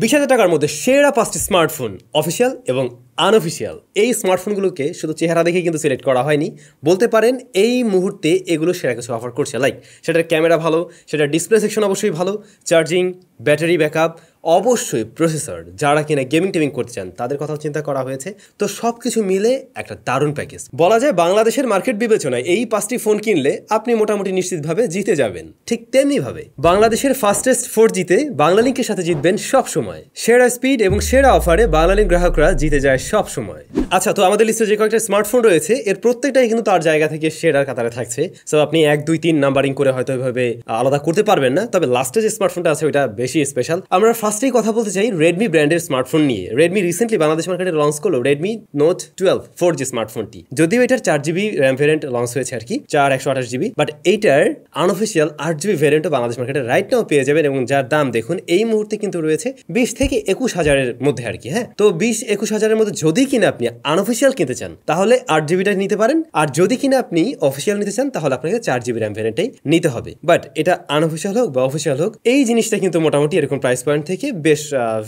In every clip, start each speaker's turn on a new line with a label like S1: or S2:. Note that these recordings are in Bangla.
S1: 20,000 টাকার মধ্যে সেরা 5টি স্মার্টফোন অফিসিয়াল এবং আনঅফিসিয়াল। এই স্মার্টফোনগুলোকে শুধু চেহারা দেখে কিন্তু সিলেক্ট করা হয়নি, বলতে পারেন এই মুহূর্তে এগুলো সেরা কিছু অফার করছে। লাইক সেটার ক্যামেরা ভালো, সেটার ডিসপ্লে সেকশন অবশ্যই ভালো, চার্জিং, ব্যাটারি ব্যাকআপ, অবশ্যই প্রসেসর, যারা কিনা গেমিং টেমিং করতে চান তাদের কথাও চিন্তা করা হয়েছে। তো সব কিছু মিলে একটা দারুণ প্যাকেজ বলা যায়। বাংলাদেশের মার্কেট বিবেচনায় এই 5টি ফোন কিনলে আপনি মোটামুটি নিশ্চিতভাবে জিতে যাবেন। ঠিক তেমনিভাবে বাংলাদেশের ফাস্টেস্ট 4Gতে বাংলালিংকের সাথে জিতবেন সব সময়। সেরা স্পিড এবং সেরা অফারে বাংলালিংক গ্রাহকরা জিতে যায় সব সময়। আচ্ছা, তো আমাদের লিস্টে যে কয়েকটা স্মার্টফোন রয়েছে এর প্রত্যেকটাই কিন্তু তার জায়গা থেকে সেরার কাতারে থাকছে। সো আপনি 1, 2, 3 নাম্বারিং করে হয়তো এভাবে আলাদা করতে পারবেন না, তবে লাস্টে যে স্মার্টফোনটা আছে ওইটা বেশি স্পেশাল। আমরা ফার্স্টেই কথা বলতে চাই রেডমি ব্র্যান্ডের স্মার্টফোন নিয়ে। রেডমি রিসেন্টলি বাংলাদেশ মার্কেটে লঞ্চ করলো রেডমি নোট 12 4G স্মার্টফোনটি। যদিও এটার 4GB র্যাম ভ্যারিয়েন্ট লঞ্চ হয়েছে আর কি, 4/128GB, বাট এইটার আনঅফিসিয়াল 8GB ভ্যারিয়েন্টও বাংলাদেশ মার্কেটে রাইট নাও পেয়ে যাবেন, এবং যার দাম দেখুন এই মুহূর্তে কিন্তু রয়েছে 20 থেকে 21 হাজারের মধ্যে আর কি। হ্যাঁ, তো 20-21 হাজারের মধ্যে যদি কিনা আপনি আনঅফিসিয়াল কিনতে চান তাহলে 8GBটা নিতে পারেন, আর যদি কিনা আপনি অফিসিয়াল নিতে চান তাহলে আপনাকে 4GB র্যাম ভ্যারিয়েন্টটাই নিতে হবে। বাট এটা আনঅফিসিয়াল হোক বা অফিসিয়াল হোক, এই জিনিসটা কিন্তু মোটামুটি এরকম প্রাইস পয়েন্ট থেকে বেশ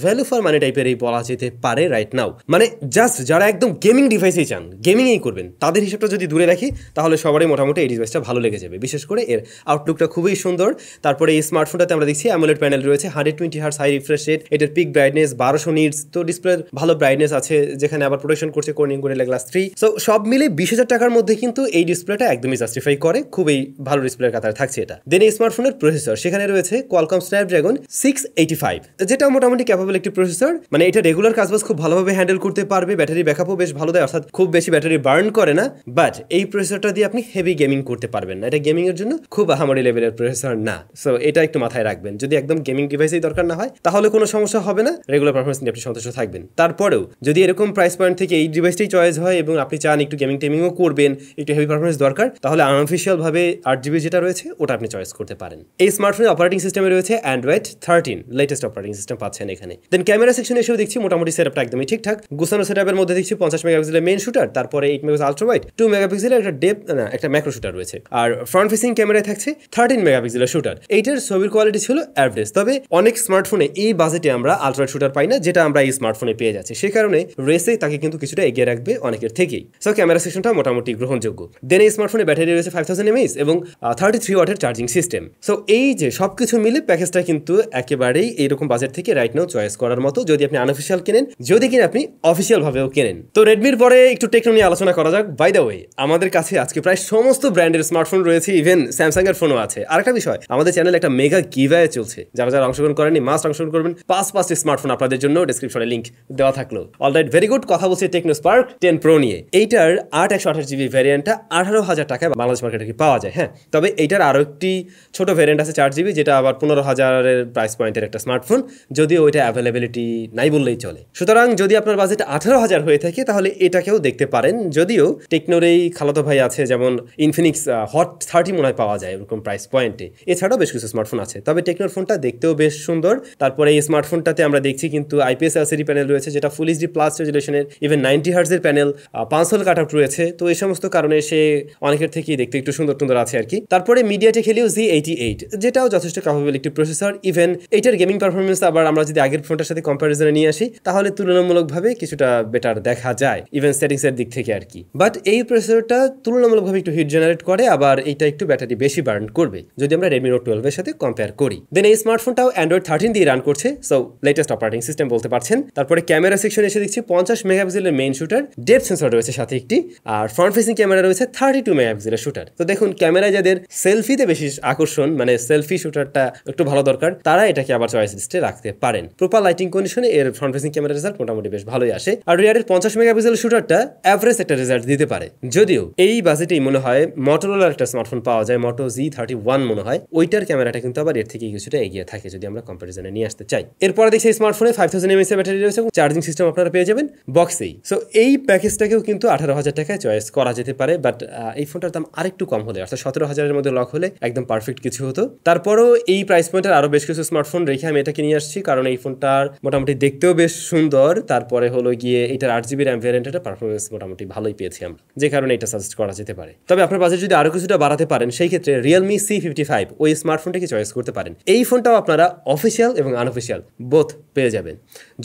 S1: ভ্যালু ফর মানি টাইপেরই বলা যেতে পারে রাইট নাও। মানে জাস্ট যারা একদম গেমিং ডিভাইসেই চান, গেমিংই করবেন, তাদের হিসাবটা যদি দূরে রাখি তাহলে সবারই মোটামুটি এই ডিভাইসটা ভালো লেগে যাবে। বিশেষ করে এর আউটলুকটা খুবই সুন্দর। তারপরে এই স্মার্টফোনটাতে আমরা দেখছি অ্যামোলেড প্যানেল রয়েছে, 120Hz হাই রিফ্রেশ রেট, এটার পিক ব্রাইটনেস 1200 নিটস, তো ডিসপ্লের ভালো ব্রাইটনেস আছে, যেখানে আবার প্রোটেকশন করছে কর্নিং গরিলা গ্লাস 3। সো সব মিলে 20,000 টাকার মধ্যে কিন্তু এই ডিসপ্লেটা একদমই জাস্টিফাই করে, খুবই ভালো ডিসপ্লের কাতারে থাকছে এটা। দেন এই স্মার্টফোনের প্রসেসর, সেখানে রয়েছে কোয়ালকম স্ন্যাপড্রাগন 685, যেটা মোটামুটি ক্যাপাবল একটি প্রসেসর। মানে এটা রেগুলার কাজবাজ খুব ভালোভাবে হ্যান্ডেল করতে পারবে, ব্যাটারি ব্যাকআপও বেশ ভালো দেয়, অর্থাৎ খুব বেশি ব্যাটারি বার্ন করে না। বাট এই প্রসেসরটা দিয়ে আপনি হেভি গেমিং করতে পারবেন না, এটা গেমিং এর জন্য খুব আহামরি লেভেলের প্রসেসর না। সো এটা একটু মাথায় রাখবেন, যদি একদম গেমিং ডিভাইসেই দরকার না হয় তাহলে কোনো সমস্যা হবে না, রেগুলার পারফরমেন্স নিয়ে আপনি সন্তুষ্ট থাকবেন। তারপরেও যদি এরকম প্রাইস পয়েন্ট থেকে এই ডিভাইসটাই চয়েস হয় এবং আপনি চান একটু গেমিং টেমিংও করবেন, একটু হেভি পারফরমেন্স দরকার, তাহলে আনঅফিসিয়াল ভাবে 8GB যেটা রয়েছে ওটা আপনি চয়েস করতে পারেন। এই স্মার্টফোনের অপারেটিং সিস্টেমে রয়েছে অ্যান্ড্রয়েড 13 লেটেস্ট অপারেটিং সিস্টেম পাচ্ছেন এখানে। দেন ক্যামেরা সেকশনে এসেও দেখছি মোটামুটি সেটআপটা একদমই ঠিকঠাক, গুছানো সেটআপের মধ্যে দেখছি 50 মেগাপিক্সেলের মেইন শুটার, তারপরে 8 মেগাপিক্সেল আলট্রা ওয়াইড, 2 মেগাপিক্সেলের একটা ডেপথ একটা ম্যাক্রো শুটার রয়েছে, আর ফ্রন্ট ফেসিং ক্যামেরায় থাকছে 13 মেগাপিক্সেলের শুটার। এইটার ছবির কোয়ালিটি ছিল অ্যাভারেজ, তবে অনেক স্মার্টফোনে এই বাজেটে আমরা আলট্রা শুটার পাই না, যেটা আমরা এই স্মার্টফোনে পেয়ে যাচ্ছি। সেই কারণে রেসে তাকে কিন্তু কিছুটা এগিয়ে রাখবে অনেকের থেকেই। সো ক্যামেরা সেকশনটা মোটামুটি গ্রহণযোগ্য। দেন এই স্মার্টফোনে ব্যাটারি রয়েছে 5000 mAh এবং 33 ওয়াটের চার্জিং সিস্টেম। সো এই যে সবকিছু মিলে প্যাকেজটা কিন্তু একেবারেই এইরকম বাজেট থেকে রাইট নাও চয়েস করার মতো, যদি আপনি আনঅফিসিয়াল কেনেন, যদি কিনা আপনি অফিসিয়াল ভাবেও কেনেন। তো রেডমির পরে একটু টেকনো নিয়ে আলোচনা করা যাক। বাই দ্য ওয়ে, আমাদের কাছে আজকে প্রায় সমস্ত ব্র্যান্ডের স্মার্টফোন রয়েছে, ইভেন স্যামসাং এর ফোনও আছে। আরেকটা বিষয়, আমাদের চ্যানেলে একটা মেগা গিভঅ্যাওয়ে চলছে, যারা যারা অংশগ্রহণ করেনি মাস্ট অংশগ্রহণ করবেন। 5টি স্মার্টফোন আপনাদের জন্য ডেসক্রিপশনে লিংক দেওয়া থাকলো। Alright, very good. কথা বলছি টেকনো স্পার্ক 10 প্রো নিয়ে। এইটার 8/128GB ভ্যারিয়েন্টটা 18,000 টাকায় বাংলাদেশ মার্কেটে পাওয়া যায়। হ্যাঁ, তবে এইটার আরো একটি ছোট ভ্যারিয়েন্ট আছে 4GB, যেটা আবার 15,000-এর প্রাইস পয়েন্টের একটা স্মার্টফোন, যদিও ওইটা অ্যাভেলেবিলিটি নাই বললেই চলে। সুতরাং যদি আপনার বাজেট 18,000 হয়ে থাকে তাহলে এটাকেও দেখতে পারেন। যদিও টেকনোর এই খালাতো ভাই আছে, যেমন ইনফিনিক্স হট 30 মনে হয় পাওয়া যায় এরকম প্রাইস পয়েন্টে। এছাড়াও বেশ কিছু স্মার্টফোন আছে, তবে টেকনোর ফোনটা দেখতেও বেশ সুন্দর। তারপরে এই স্মার্টফোনটাতে আমরা দেখছি কিন্তু IPS LCD প্যানেল রয়েছে, যেটা ফুল HD প্লাস রেজুলেশনের, ইভেন 90 হার্টজের প্যানেল, 5 হল কাট আউট রয়েছে। তো এই সমস্ত কারণে সে অনেকের থেকেই দেখতে একটু সুন্দর সুন্দর আছে আর কি। তারপরে মিডিয়াটেক হেলিও Z88, যেটাও যথেষ্ট ক্যাপাবল একটি প্রসেসর। ইভেন এইটার গেমিং পারফরমেন্স আবার আমরা যদি আগের ফোনটার সাথে কম্পারিজনে নিয়ে আসি তাহলে তুলনামূলকভাবে কিছুটা বেটার দেখা যায়, ইভেন সেটিংসের দিক থেকে আর কি। বাট এই প্রসেসরটা তুলনামূলকভাবে একটু হিট জেনারেট করে, আবার এইটা একটু ব্যাটারি বেশি বার্ন করবে যদি আমরা রেডমি নোট 12 এর সাথে কম্পেয়ার করি। দেন এই স্মার্টফোনটাও অ্যান্ড্রয়েড 13 দিয়ে রান করছে, সো লেটেস্ট অপারেটিং সিস্টেম বলতে পারছেন। তারপরে ক্যামেরা সেকশনে এসে দেখছি 50 মেগাপিক্সেলের মেইন শুটার, ডেপথ সেন্সর রয়েছে সাথে একটি, আর ফ্রন্ট ফেসিং ক্যামেরা রয়েছে 32 মেগাপিক্সেলের শুটার। তো দেখুন, ক্যামেরায় যাদের সেলফিতে বেশি আকর্ষণ, মানে সেলফি শুটারটা একটু ভালো দরকার, তারা এটাকে আবার চয়েস লিস্টে রাখতে পারেন। প্রপার লাইটিং কন্ডিশনে এর ফ্রন্ট ফেসিং ক্যামেরা রেজাল্ট মোটামুটি বেশ ভালোই আসে, আর রিয়ারের 50 মেগাপিক্সেলের শুটারটা অ্যাভারেজ একটা রেজাল্ট দিতে পারে। যদিও এই বাজেটেই মনে হয় মোটরোলার একটা স্মার্টফোন পাওয়া যায়, মোটো Z31 মনে হয়, ওইটার ক্যামেরাটা কিন্তু আবার এর থেকে কিছুটা এগিয়ে থাকে যদি আমরা কম্পারিজনে নিয়ে আসতে চাই। এরপরে দেখছি স্মার্টফোনে 5000 mAh ব্যাটারি রয়েছে এবং চার্জিং সিস্টেম আপনারা পেয়ে যাবেন বক্সেই। সো এই প্যাকেজটাকেও কিন্তু 18,000 টাকায় চয়েস করা যেতে পারে, বাট এই ফোনটার দাম আরেকটু কম হলে, অর্থাৎ 17,000-এর মধ্যে লক হলে একদম পারফেক্ট কিছু হতো। তারপরও এই প্রাইস পয়েন্টের আরো বেশ কিছু স্মার্টফোন রেখে আমি এটাকে নিয়ে আসছি, কারণ এই ফোনটার মোটামুটি দেখতেও বেশ সুন্দর, তারপরে হলো গিয়ে এটার 8GB র্যাম ভ্যারিয়েন্টের পারফরমেন্স মোটামুটি ভালোই পেয়েছি আমরা, যে কারণে এটা সাজেস্ট করা যেতে পারে। তবে আপনার বাজেট যদি আরো কিছুটা বাড়াতে পারেন সেই ক্ষেত্রে রিয়েলমি C55 ওই স্মার্টফোনটাকে চয়েস করতে পারেন। এই ফোনটাও আপনারা অফিসিয়াল এবং আনঅফিসিয়াল বোথ পেয়ে যাবেন।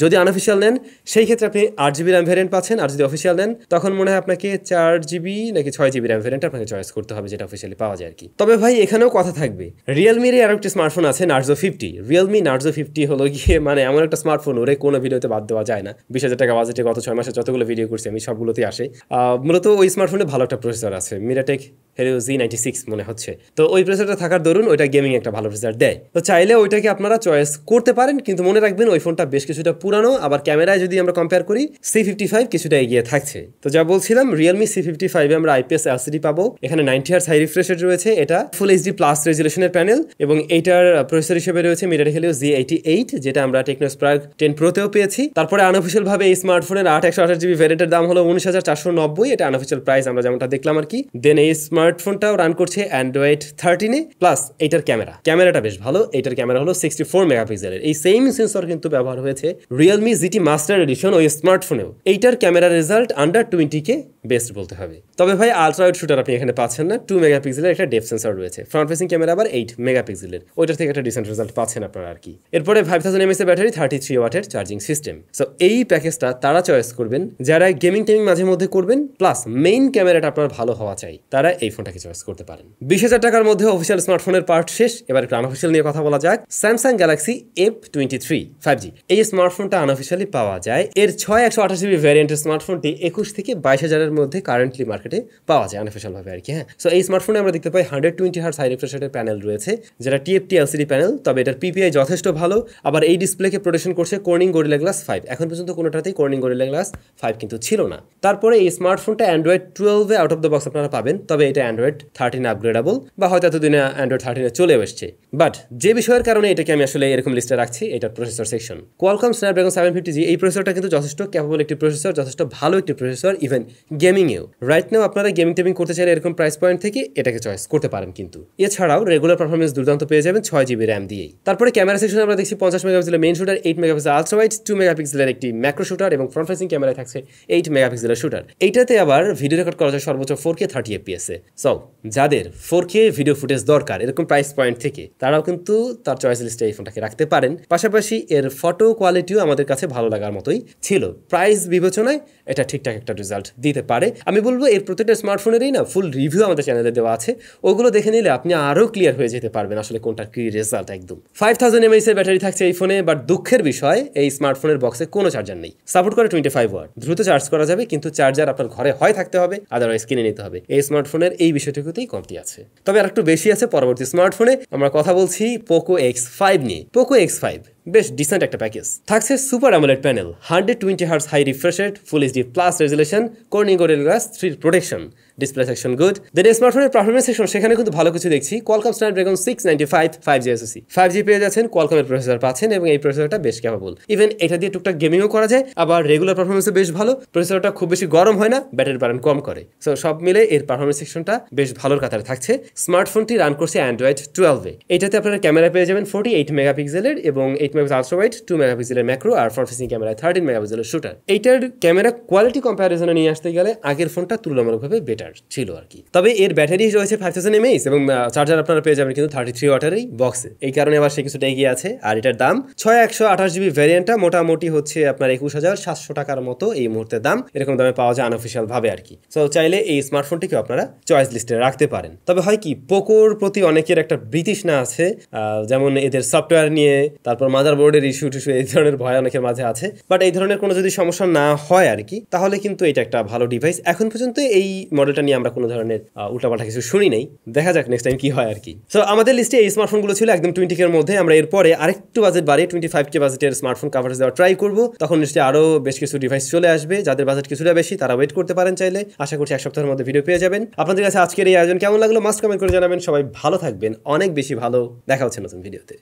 S1: যদি আনঅফিসিয়াল নেন সেই ক্ষেত্রে আপনি 8GB র্যাম ভ্যারিয়েন্ট পাচ্ছেন, আর যদি অফিসিয়াল নেন তখন মনে হয় আপনাকে 4GB নাকি 6GB র্যাম ভ্যারিয়েন্ট আপনাকে চয়েস করতে হবে, যেটা অফিসিয়ালি পাওয়া যায় আর কি। তবে ভাই এখানেও কথা থাকবে, রিয়েলমির আরো একটা স্মার্টফোন আছে নার্জো 50। রিয়েলমি নার্জো 50 হলো গিয়ে মানে এমন একটা স্মার্টফোন, ওরে কোনো ভিডিওতে বাদ দেওয়া যায় না। 20,000 টাকা বাজেটে গত 6 মাসে যতগুলো ভিডিও করছি আমি সবগুলোতেই আসে। মূলত ওই স্মার্টফোনে ভালো একটা প্রসেসর আছে, মিরাটেক হেলিও Z96 মনে হচ্ছে। তো ওই প্রসেসরটা থাকার দরুন ওইটা গেমিং একটা ভালো প্রসেসর দেয়। তো চাইলে ওইটাকে আপনারা চয়েস করতে পারেন, কিন্তু মনে রাখবেন ওই ফোনটা বেশ কিছুটা পুরানো, আবার ক্যামেরায় যদি আমরা কম্পেয়ার করি C55 কিছুটা এগিয়ে থাকছে। তো যা বলছিলাম, রিয়েলমি C55 আমরা IPS LCD পাবো, এখানে 90Hz হাই রিফ্রেশ রেট রয়েছে, এটা ফুল HD প্লাস রেজুলেশনের প্যানেল, এবং এইটার প্রসেসর হিসেবে রয়েছে মিরাটেক হেলিও Z88, যেটা আমরা টেকনো স্পার্ক 10 প্রোতেও পেয়েছি। তারপরে আনঅফিসিয়াল ভাবে এই স্মার্টফোনের 8/128GB ভ্যারিয়েন্টের দাম হলো 19,490, এটা আনঅফিসিয়াল প্রাইস আমরা যেমনটা দেখলাম আর কি। দেন এই স্মার্টফোনটাও রান করছে অ্যান্ড্রয়েড 13-এ, প্লাস এইটার ক্যামেরাটা বেশ ভালো। এইটার ক্যামেরা হলো 64 মেগাপিক্সেলের, এই সেম সেন্সর কিন্তু ব্যবহার হয়েছে রিয়েলমি GT মাস্টার এডিশন ওই স্মার্টফোনেও। এইটার camera result under 20K best বলতে হবে। তবে ভাই আলট্রা ওয়াইড শুটার আপনি এখানে পাচ্ছেন না, 2 মেগাপিক্সেলের একটা ডেপথ সেন্সর রয়েছে, ফ্রন্ট ফেসিং ক্যামেরা আবার 8 মেগাপিক্সেলের, ওইটার থেকে একটা ডিসেন্ট রেজাল্ট পাচ্ছেন আপনারা আর কি। এরপরে 5000 mAh এর ব্যাটারি, 33 ওয়াটের চার্জিং সিস্টেম। সো এই প্যাকেজটা তারা চয়েস করবেন যারা গেমিং টেমিং মাঝে মধ্যে করবেন, প্লাস মেইন ক্যামেরাটা আপনার ভালো হওয়া চাই, তারা এই ফোনটাকে চয়েস করতে পারেন। 20,000 টাকার মধ্যে অফিসিয়াল স্মার্টফোনের পার্ট শেষ, এবার একটু আনঅফিসিয়াল নিয়ে কথা বলা যাক। স্যামসাং গ্যালাক্সি F23 5G এই স্মার্টফোনটা আনঅফিসিয়ালি পাওয়া যায়। এর 6/128GB ভ্যারিয়েন্টের স্মার্টফোনটি 21 থেকে 22,000 এর মধ্যে কারেন্টলি মার্কেটে পাওয়া যায় আনঅফিসিয়াল ভাবে আর কি। হ্যাঁ, সো এই স্মার্টফোনে আমরা দেখতে পাই 120Hz হাই রিফ্রেশ রেটের প্যানেল রয়েছে, যেটা TFT LCD প্যানেল, তবে এটার PPI যথেষ্ট ভালো। আবার এই ডিসপ্লেকে প্রোটেকশন করছে কর্নিং গরিলা গ্লাস 5, এখন পর্যন্ত কোনোটাতেই কর্নিং গরিলা গ্লাস 5 কিন্তু ছিল না। তারপরে এই স্মার্টফোনটা অ্যান্ড্রয়েড 12-এ আউট অফ দ্য বক্স আপনারা পাবেন, তবে এটা অ্যান্ড্রয়েড 13 আপগ্রেডেবল, বা হয়তো এতদিনে অ্যান্ড্রয়েড 13-এ চলে এসছে। বাট যে বিষয়ের কারণে এটাকে আমি আসলে এরকম লিস্টে রাখছি, এটার processor section. Qualcomm Snapdragon 750G এই প্রসেসরটা কিন্তু যথেষ্ট ক্যাপেবল একটি প্রসেসর, যথেষ্ট ভালো একটি প্রসেসর, ইভেন গেমিংয়েও। রাইট নাও আপনারা গেমিং টেমিং করতে চাইলে এরকম প্রাইস পয়েন্ট থেকে এটাকে চয়েস করতে পারেন কিন্তু। এছাড়াও রেগুলার পারফরমেন্স দুর্দান্ত পেয়ে যাবেন 6GB র্যাম দিয়েই। তারপরে ক্যামেরা সেকশনে আমরা দেখছি 50 মেগাপিক্সেলের main shooter, 8 megapixel ultra wide, 2 মেগাপিক্সেলের একটি ম্যাক্রো শুটার, এবং ফ্রন্ট ফেসিং ক্যামেরায় থাকছে 8 মেগাপিক্সেলের শুটার। এইটাতে আবার ভিডিও রেকর্ড করা যায় সর্বোচ্চ 4K 30 FPS এ। সো যাদের 4K ভিডিও ফুটেজ দরকার এরকম প্রাইস পয়েন্ট থেকে, তারাও কিন্তু তার চয়েস লিস্টে এই ফোনটাকে রাখতে পারেন। পাশাপাশি এর ফটো কোয়ালিটিও আমাদের কাছে ভালো লাগার মতোই ছিল, প্রাইস বিবেচনায় এটা ঠিকঠাক একটা রেজাল্ট দিতে পারে। আমি বলবো এর প্রত্যেকটা স্মার্টফোনেরই না ফুল রিভিউ আমাদের চ্যানেলে দেওয়া আছে, ওগুলো দেখে নিলে আপনি আরও ক্লিয়ার হয়ে যেতে পারবেন আসলে কোনটার কি রেজাল্ট একদম। 5000 mAh এর ব্যাটারি থাকছে এই ফোনে, বাট দুঃখের বিষয় এই স্মার্টফোনের বক্সে কোনো চার্জার নেই। সাপোর্ট করে 25 ওয়াট, দ্রুত চার্জ করা যাবে, কিন্তু চার্জার আপনার ঘরে হয় থাকতে হবে, আদারওয়াইজ কিনে নিতে হবে। এই স্মার্টফোনের এই বিষয়টুকুতেই কমতি আছে, তবে আর একটু বেশি আছে পরবর্তী স্মার্টফোনে। আমরা কথা বলছি পোকো X5 নিয়ে। পোকো X5 বেশ ডিসেন্ট একটা প্যাকেজ, থাকছে super AMOLED panel, 120Hz high refresh rate, full HD plus resolution, Corning Gorilla glass 3 protection, display section good. Then স্মার্টফোনের পারফরমেন্স সেকশন, সেখানে কিন্তু ভালো কিছু দেখছি। Qualcomm Snapdragon 695 5G SoC 5G পেয়ে যাচ্ছেন, কোয়ালকমের প্রসেসর পাচ্ছেন, এবং এই প্রসেসরটা বেশ ক্যাপেবল। ইভেন এটা দিয়ে টুকটাক গেমিংও করা যায়, আবার রেগুলার পারফরমেন্সও বেশ ভালো। প্রসেসরটা খুব বেশি গরম হয় না, ব্যাটারি বার্ন কম করে। সো সব মিলে এর পারফরমেন্স সেকশনটা বেশ ভালোর কাতারে থাকছে। স্মার্টফোনটি রান করছে অ্যান্ড্রয়েড 12-এ। এটাতে আপনারা ক্যামেরা পেয়ে যাবেন 48 মেগাপিক্সেলের এবং 8 মেগাপিক্সেল আলট্রা ওয়াইড, 2 মেগাপিক্সেলের ম্যাক্রো, আর ফ্রন্ট ফেসিং ক্যামেরায় 13 মেগাপিক্সেলের শুটার। এইটার ক্যামেরা কোয়ালিটি কম্প্যারিজনে নিয়ে আসতে গেলে আগের ফোনটা তুলনামূলকভাবে বেটার ছিল আর কি। তবে এর ব্যাটারি রয়েছে 5000 mAh এবং চার্জার আপনারা পেয়ে যাবেন কিন্তু 33 ওয়াটেরই বক্সে, এই কারণে আবার সে কিছুটা এগিয়ে আছে। আর এটার দাম 6/128GB ভ্যারিয়েন্টটা মোটামুটি হচ্ছে আপনার 21,700 টাকার মতো এই মুহূর্তে দাম, এরকম দামে পাওয়া যায় আনঅফিসিয়াল ভাবে আর কি। সো চাইলে এই স্মার্টফোনটিকে আপনারা চয়েস লিস্টে রাখতে পারেন। তবে হয় কি, পোকোর প্রতি অনেকের একটা বিতৃষ্ণা আছে, যেমন এদের সফটওয়্যার নিয়ে, তারপর মাদারবোর্ডের ইস্যু টিস্যু, এই ধরনের ভয় অনেকের মাঝে আছে। বাট এই ধরনের কোনো যদি সমস্যা না হয় আর কি, তাহলে কিন্তু এটা একটা ভালো ডিভাইস। এখন পর্যন্ত এই মডেলটা নিয়ে আমরা কোনো ধরনের উল্টাপাল্টা কিছু শুনি নেই, দেখা যাক নেক্সট টাইম কি হয় আর কি। সো আমাদের লিস্টে এই স্মার্টফোনগুলো ছিল একদম 20K এর মধ্যে। আমরা এরপরে আরেকটু বাজেট বাড়িয়ে 25K বাজেটের স্মার্টফোন কাভারেজ দেওয়ার ট্রাই করবো, তখন নিশ্চয়ই আরও বেশ কিছু ডিভাইস চলে আসবে। যাদের বাজেট কিছুটা বেশি তারা ওয়েট করতে পারেন চাইলে, আশা করছি 1 সপ্তাহের মধ্যে ভিডিও পেয়ে যাবেন। আপনাদের কাছে আজকের এই আয়োজন কেমন লাগলো মাস্ট কমেন্ট করে জানাবেন। সবাই ভালো থাকবেন, অনেক বেশি ভালো, দেখা হচ্ছে নতুন ভিডিওতে।